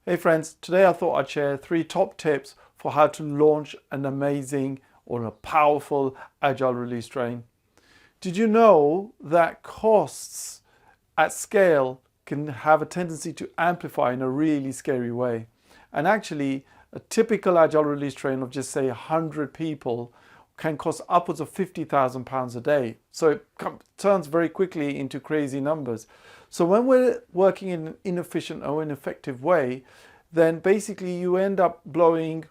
Hey friends, today I thought I'd share 3 top tips for how to launch an amazing or a powerful Agile release train. Did you know that costs at scale can have a tendency to amplify in a really scary way? And actually, a typical Agile release train of just say 100 people can cost upwards of £50,000 a day. So it turns very quickly into crazy numbers. So when we're working in an inefficient or ineffective way, then basically you end up blowing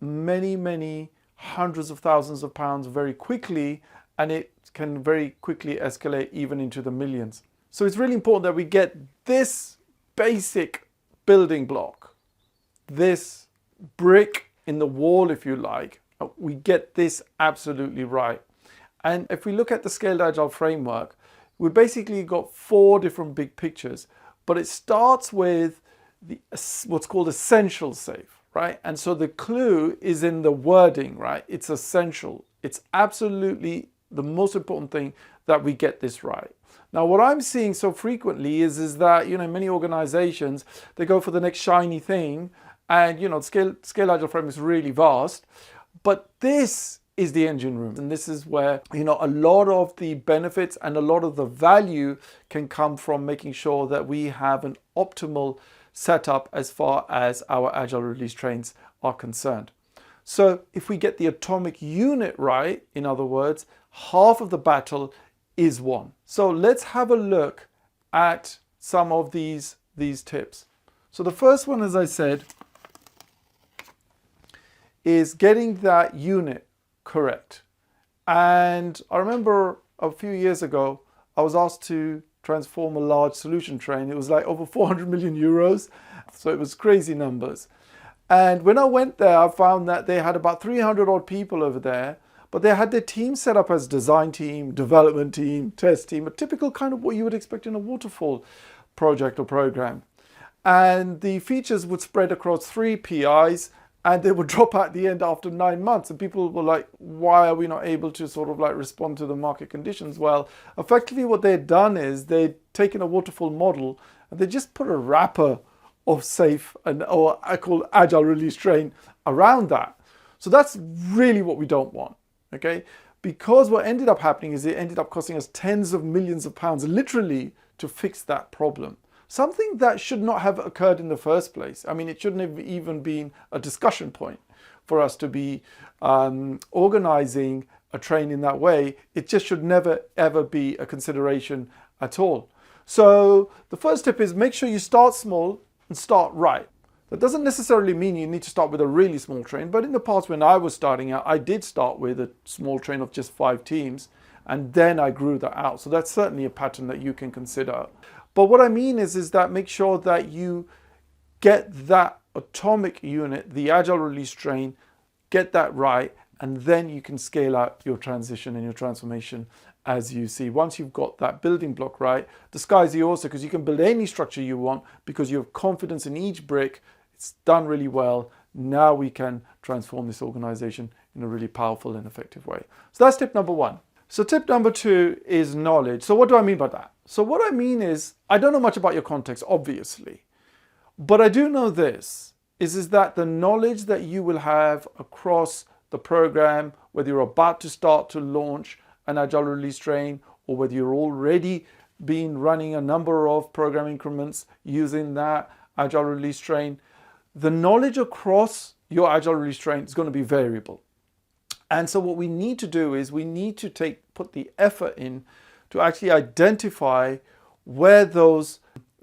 many hundreds of thousands of pounds very quickly, and it can very quickly escalate even into the millions. So it's really important that we get this basic building block, this brick in the wall, if you like, we get this absolutely right. And if we look at the Scaled Agile framework, we basically got 4 different big pictures, but it starts with what's called essential safe, right? And so the clue is in the wording, right? It's essential. It's absolutely the most important thing that we get this right. Now, what I'm seeing so frequently is that, many organizations, they go for the next shiny thing, and, Scaled Agile framework is really vast, but this is the engine room. And this is where, a lot of the benefits and a lot of the value can come from making sure that we have an optimal setup as far as our Agile release trains are concerned. So if we get the atomic unit right, in other words, half of the battle is won. So let's have a look at some of these tips. So the first one, as I said, is getting that unit correct. And I remember a few years ago, I was asked to transform a large solution train. It was like over 400 million euros. So it was crazy numbers. And when I went there, I found that they had about 300 odd people over there, but they had their team set up as design team, development team, test team, a typical kind of what you would expect in a waterfall project or program. And the features would spread across 3 PIs, and they would drop out at the end after 9 months. And people were like, why are we not able to sort of like respond to the market conditions? Well, effectively what they'd done is they'd taken a waterfall model and they just put a wrapper of safe or I call Agile Release Train around that. So that's really what we don't want, okay? Because what ended up happening is it ended up costing us tens of millions of pounds literally to fix that problem. Something that should not have occurred in the first place. I mean, it shouldn't have even been a discussion point for us to be organizing a train in that way. It just should never, ever be a consideration at all. So the first tip is make sure you start small and start right. That doesn't necessarily mean you need to start with a really small train, but in the past when I was starting out, I did start with a small train of just 5 teams, and then I grew that out. So that's certainly a pattern that you can consider. But what I mean is that make sure that you get that atomic unit, the Agile release train, get that right, and then you can scale out your transition and your transformation as you see. Once you've got that building block right, the sky's the oyster, because you can build any structure you want because you have confidence in each brick. It's done really well. Now we can transform this organization in a really powerful and effective way. So that's tip number 1. So tip number 2 is knowledge. So what do I mean by that? So what I mean is, I don't know much about your context, obviously, but I do know this, is that the knowledge that you will have across the program, whether you're about to start to launch an Agile release train, or whether you're already been running a number of program increments using that Agile release train, the knowledge across your Agile release train is going to be variable. And so what we need to do is we need to put the effort in to actually identify where those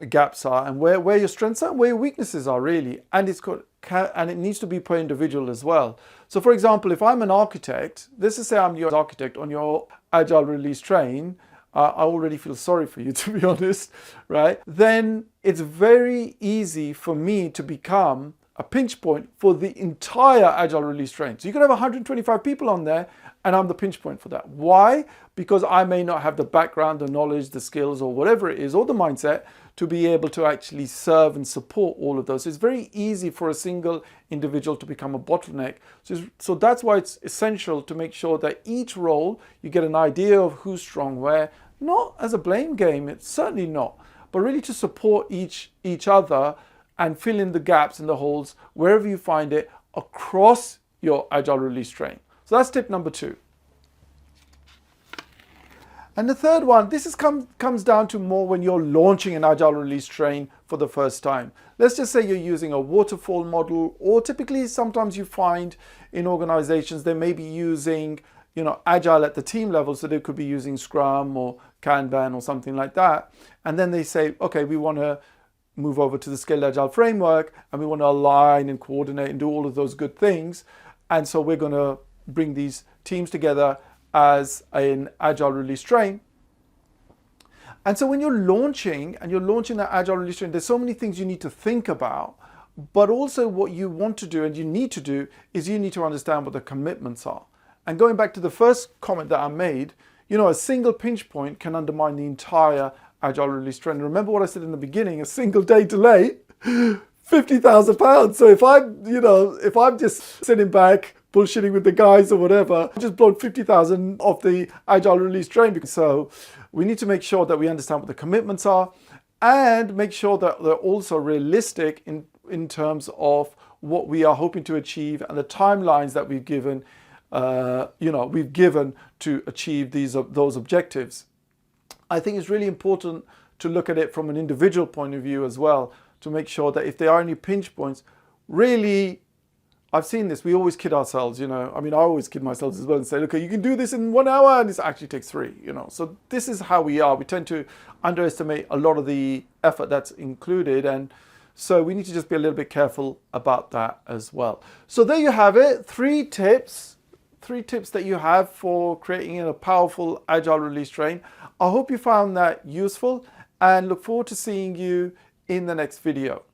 gaps are and where your strengths are and where your weaknesses are really. And it needs to be per individual as well. So for example, if I'm an architect, let's just say I'm your architect on your Agile release train, I already feel sorry for you, to be honest, right? Then it's very easy for me to become a pinch point for the entire Agile release train. So you could have 125 people on there and I'm the pinch point for that. Why? Because I may not have the background, the knowledge, the skills, or whatever it is, or the mindset to be able to actually serve and support all of those. So it's very easy for a single individual to become a bottleneck. So that's why it's essential to make sure that each role, you get an idea of who's strong where, not as a blame game, it's certainly not, but really to support each other and fill in the gaps and the holes wherever you find it across your Agile Release Train. So that's tip number 2. And the third one, this comes down to more when you're launching an Agile Release Train for the first time. Let's just say you're using a waterfall model, or typically sometimes you find in organizations they may be using, Agile at the team level, so they could be using Scrum or Kanban or something like that. And then they say, okay, we want to move over to the Scaled Agile framework and we want to align and coordinate and do all of those good things. And so we're going to bring these teams together as an Agile Release Train. And so when you're launching that Agile Release Train, there's so many things you need to think about, but also what you want to do and you need to do is you need to understand what the commitments are. And going back to the first comment that I made, a single pinch point can undermine the entire Agile Release Train. Remember what I said in the beginning, a single day delay, £50,000. So if I'm just sitting back, bullshitting with the guys or whatever, I've just blown 50,000 off the Agile Release Train. So we need to make sure that we understand what the commitments are and make sure that they're also realistic in terms of what we are hoping to achieve and the timelines that we've given, to achieve those objectives. I think it's really important to look at it from an individual point of view as well, to make sure that if there are any pinch points, really, I've seen this, we always kid ourselves, I always kid myself as well and say, look, you can do this in 1 hour and it actually takes 3, So this is how we are. We tend to underestimate a lot of the effort that's included. And so we need to just be a little bit careful about that as well. So there you have it, 3 tips that you have for creating a powerful Agile Release Train. I hope you found that useful and look forward to seeing you in the next video.